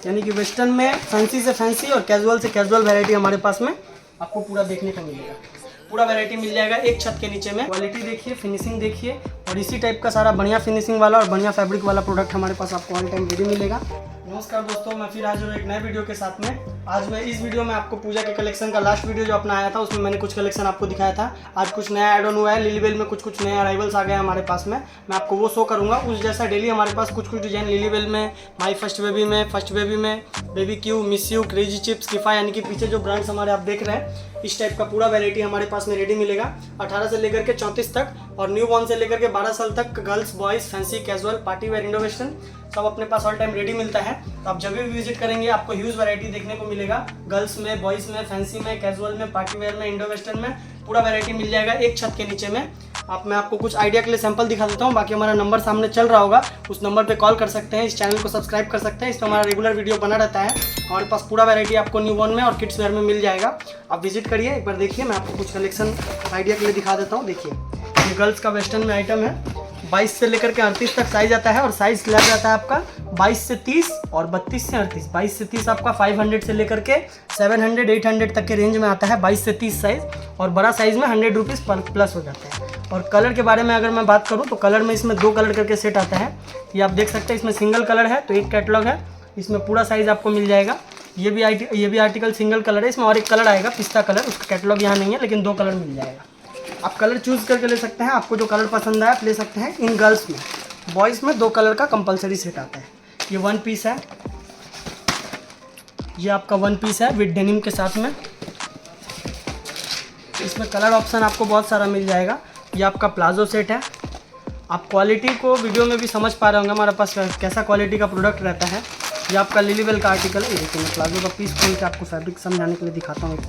यानी कि वेस्टर्न में फैंसी से फैंसी और कैजुअल से कैजुअल वैरायटी हमारे पास में आपको पूरा देखने को मिलेगा। पूरा वैरायटी मिल जाएगा एक छत के नीचे में। क्वालिटी देखिए, फिनिशिंग देखिए, और इसी टाइप का सारा बढ़िया फिनिशिंग वाला और बढ़िया फैब्रिक वाला प्रोडक्ट हमारे पास आपको ऑल टाइम रेडी मिलेगा। नमस्कार दोस्तों, मैं फिर हाजिर हूँ एक नए वीडियो के साथ में। आज मैं इस वीडियो में आपको पूजा के कलेक्शन का लास्ट वीडियो जो अपना आया था उसमें मैंने कुछ कलेक्शन आपको दिखाया था। आज कुछ नया ऐड ऑन हुआ है, लिलीवेल में कुछ नए अराइवल्स आ गए हैं हमारे पास में। मैं आपको वो शो करूँगा। उस जैसा डेली हमारे पास कुछ डिजाइन लिलीवेल में, माई फर्स्ट बेबी में, फर्स्ट बेबी में, बेबी क्यू, मिस यू, क्रेजी चिप्स, किफा, यानी कि पीछे जो ब्रांड्स हमारे आप देख रहे हैं इस टाइप का पूरा वैरायटी हमारे पास में रेडी मिलेगा। 18 से लेकर के 34 तक और न्यू बॉर्न से लेकर के 12 साल तक girls, boys, fancy, casual, party wear, Indo western सब अपने पास ऑल टाइम रेडी मिलता है। तो आप जब भी विजिट करेंगे आपको ह्यूज वैरायटी देखने को मिलेगा। गर्ल्स में, बॉयज़ में, फैंसी में, कैजुअल में, पार्टी वेयर में, इंडो वेस्टर्न में पूरा वैरायटी मिल जाएगा एक छत के नीचे में। मैं आपको कुछ आइडिया के लिए सैंपल दिखा देता हूँ। बाकी हमारा नंबर सामने चल रहा होगा, उस नंबर पे कॉल कर सकते हैं। इस चैनल को सब्सक्राइब कर सकते हैं, इस पर हमारा रेगुलर वीडियो बना रहता है। हमारे पास पूरा वैरायटी आपको न्यू बॉर्न में और किड्स वेयर में मिल जाएगा। आप विजिट करिए एक बार, देखिए। मैं आपको कुछ कलेक्शन आइडिया के लिए दिखा देता हूँ। देखिए, ये गर्ल्स का वेस्टर्न में आइटम है। 22 से लेकर के 38 तक साइज आता है और साइज लग जाता है आपका 22 से 30 और 32 से 38। 22 से 30 आपका 500 से लेकर के 700, 800 तक के रेंज में आता है 22 से 30 साइज, और बड़ा साइज में 100 रुपीज़ प्लस हो जाता है। और कलर के बारे में अगर मैं बात करूँ तो कलर में इसमें 2 कलर करके सेट आता है। ये आप देख सकते हैं, इसमें सिंगल कलर है तो एक कैटलॉग है, इसमें पूरा साइज आपको मिल जाएगा। ये भी आर्टिकल सिंगल कलर है, इसमें और एक कलर आएगा पिस्ता कलर, उसका कैटलॉग यहाँ नहीं है लेकिन 2 कलर मिल जाएगा। आप कलर चूज़ करके ले सकते हैं, आपको जो कलर पसंद आया आप ले सकते हैं। इन गर्ल्स में, बॉयज़ में 2 कलर का कंपलसरी सेट आता है। ये 1 पीस है, ये आपका 1 पीस है विद डेनिम के साथ में। इसमें कलर ऑप्शन आपको बहुत सारा मिल जाएगा। ये आपका प्लाजो सेट है। आप क्वालिटी को वीडियो में भी समझ पा रहे होंगे हमारे पास कैसा क्वालिटी का प्रोडक्ट रहता है। ये आपका लिलीवेल का आर्टिकल है। देखिए, मैं प्लाजो का पीस खोल के आपको फैब्रिक समझाने के लिए दिखाता हूँ। एक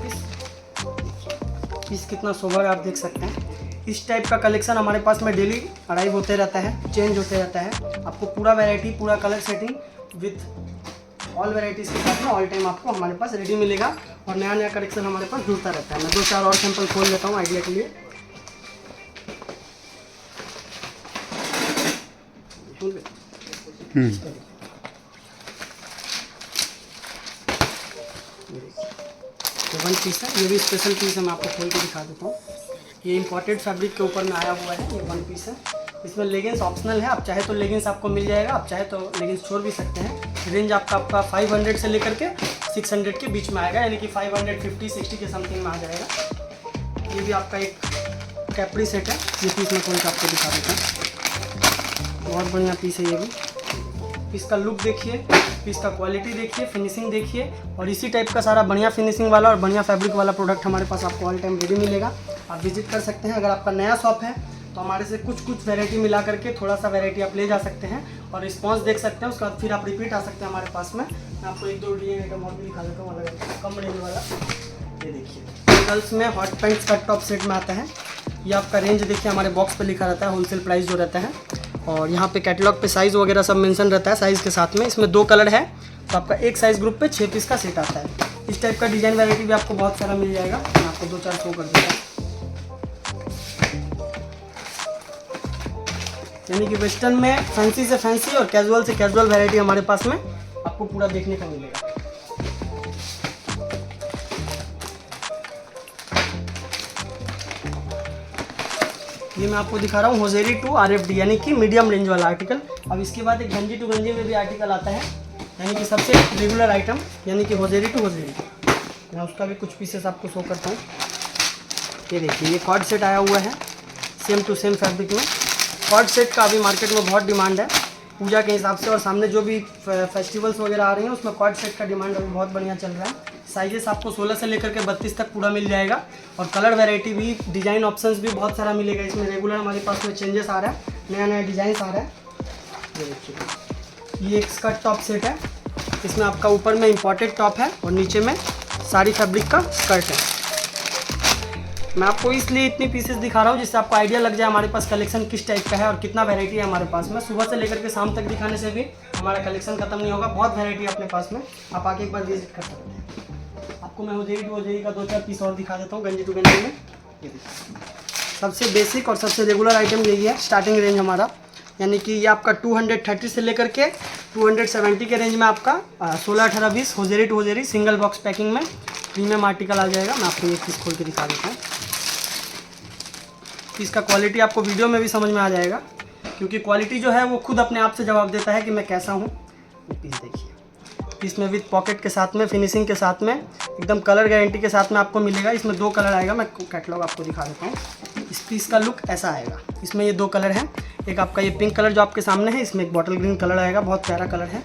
पीस कितना सोबर है आप देख सकते हैं। इस टाइप का कलेक्शन हमारे पास में डेली अराइव होते रहता है, चेंज होते रहता है। आपको पूरा वैरायटी, पूरा colour setting with all varieties के साथ में ऑल टाइम आपको हमारे पास रेडी मिलेगा। और नया नया कलेक्शन हमारे पास जुड़ता रहता है। मैं 2-4 और सैंपल खोल लेता हूँ आइडिया के लिए। तो 1 पीस है, ये भी स्पेशल पीस है, मैं आपको खोल के दिखा देता हूँ। ये इंपॉर्टेड फैब्रिक के ऊपर में आया हुआ है। ये 1 पीस है। इसमें लेगिंग्स ऑप्शनल है, आप चाहे तो लेगिंग्स आपको मिल जाएगा, आप चाहे तो लेगिंग्स छोड़ भी सकते हैं। रेंज आपका 500 से लेकर के 600 के बीच में आएगा, यानी कि 550-60 के समथिंग में आ जाएगा। ये भी आपका एक कैपरी सेट है। ये पीस मैं खोल के आपको दिखा देता हूँ। बहुत बढ़िया पीस है ये भी। पीस का लुक देखिए, पीस का क्वालिटी देखिए, फिनिशिंग देखिए, और इसी टाइप का सारा बढ़िया फिनिशिंग वाला और बढ़िया फैब्रिक वाला प्रोडक्ट हमारे पास आपको ऑल टाइम रेडी मिलेगा। आप विजिट कर सकते हैं। अगर आपका नया शॉप है तो हमारे से कुछ वैरायटी मिला करके थोड़ा सा वैरायटी आप ले जा सकते हैं और रिस्पांस देख सकते हैं। उसके बाद फिर आप रिपीट आ सकते हैं हमारे पास में। मैं आपको 1-2 डिजाइन आइटम और भी दिखा देता हूँ अलग कम रेंज वाला। ये देखिए, गर्ल्स में हॉट पैंट्स का टॉप सेट में आता है। ये आपका रेंज देखिए, हमारे बॉक्स पे लिखा रहता है होलसेल प्राइस जो रहता है, और यहाँ पे कैटलॉग पे साइज़ वगैरह सब मेंशन रहता है साइज़ के साथ में। इसमें 2 कलर है तो आपका एक साइज़ ग्रुप पे 6 पीस का सेट आता है। इस टाइप का डिज़ाइन वैरायटी भी आपको बहुत सारा मिल जाएगा। मैं आपको 2-4 शो कर देता हूँ। यानी कि वेस्टर्न में फैंसी से फैंसी और कैजुअल से कैजुअल वैरायटी हमारे पास में आपको पूरा देखने को मिलेगा। ये मैं आपको दिखा रहा हूँ होजेरी टू RFD, यानी कि मीडियम रेंज वाला आर्टिकल। अब इसके बाद एक गंजी टू गंजी में भी आर्टिकल आता है, यानी कि सबसे रेगुलर आइटम, यानी कि होजेरी टू होजेरी। मैं उसका भी कुछ पीसेस आपको शो करता हूँ। ये देखिए, ये कॉर्ड सेट आया हुआ है सेम टू सेम फैब्रिक में। कॉर्ड सेट का अभी मार्केट में बहुत डिमांड है पूजा के हिसाब से, और सामने जो भी फेस्टिवल्स वगैरह आ रही हैं उसमें कॉर्ड सेट का डिमांड अभी बहुत बढ़िया चल रहा है। साइजेस आपको 16 से लेकर के 32 तक पूरा मिल जाएगा, और कलर वैरायटी भी, डिज़ाइन ऑप्शंस भी बहुत सारा मिलेगा इसमें। रेगुलर हमारे पास में चेंजेस आ रहा है, नया नया डिज़ाइन आ रहा है। ये देखिए, ये एक स्कर्ट टॉप सेट है। इसमें आपका ऊपर में इम्पोर्टेड टॉप है और नीचे में साड़ी फैब्रिक का स्कर्ट है। मैं आपको इसलिए इतनी पीसेस दिखा रहा हूँ जिससे आपको आइडिया लग जाए हमारे पास कलेक्शन किस टाइप का है और कितना वैरायटी है हमारे पास में। सुबह से लेकर के शाम तक दिखाने से भी हमारा कलेक्शन खत्म नहीं होगा, बहुत वैरायटी है अपने पास में। आप आके एक बार विजिट कर सकते हैं। आपको मैं होजेरी का 2-4 पीस और दिखा देता हूँ गंजी टू गंजी में। ये देखिए, सबसे बेसिक और सबसे रेगुलर आइटम यही है। स्टार्टिंग रेंज हमारा, यानी कि ये आपका 230 से लेकर के 270 के रेंज में आपका 16, 18, 20 hosiery to hosiery single box packing में प्रीमियम आर्टिकल आ जाएगा। मैं आपको एक पीस खोल के दिखा देता हूँ। इसका क्वालिटी आपको वीडियो में भी समझ में आ जाएगा, क्योंकि क्वालिटी जो है वो खुद अपने आप से जवाब देता है कि मैं कैसा हूँ। पीस देखिए, इसमें विद पॉकेट के साथ में, फिनिशिंग के साथ में, एकदम कलर गारंटी के साथ में आपको मिलेगा। इसमें 2 कलर आएगा, मैं कैटलॉग आपको दिखा देता हूँ। इस पीस का लुक ऐसा आएगा। इसमें ये 2 कलर हैं, एक आपका ये पिंक कलर जो आपके सामने है, इसमें एक बॉटल ग्रीन कलर आएगा, बहुत प्यारा कलर है।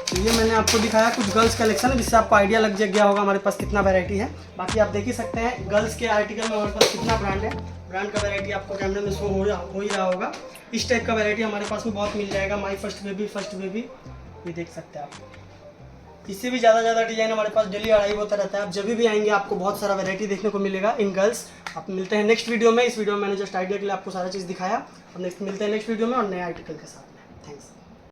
तो ये मैंने आपको दिखाया कुछ गर्ल्स कलेक्शन है, जिससे आपको आइडिया लग गया होगा हमारे पास कितना वैरायटी है। बाकी आप देख ही सकते हैं गर्ल्स के आर्टिकल में हमारे पास कितना ब्रांड है। ब्रांड का वैरायटी आपको कैमरे में शो हो ही रहा होगा। इस टाइप का वैरायटी हमारे पास में बहुत मिल जाएगा। माई फर्स्ट बेबी ये देख सकते हैं आप। इससे भी ज़्यादा डिजाइन हमारे पास डेली अराइव होता रहता है। आप जब भी आएंगे आपको बहुत सारा वैरायटी देखने को मिलेगा इन गर्ल्स। आप मिलते हैं नेक्स्ट वीडियो में। इस वीडियो में मैंने जस्ट आइडिया के लिए आपको सारा चीज़ दिखाया। अब नेक्स्ट मिलते हैं नेक्स्ट वीडियो में और नए आर्टिकल के साथ में। थैंक्स।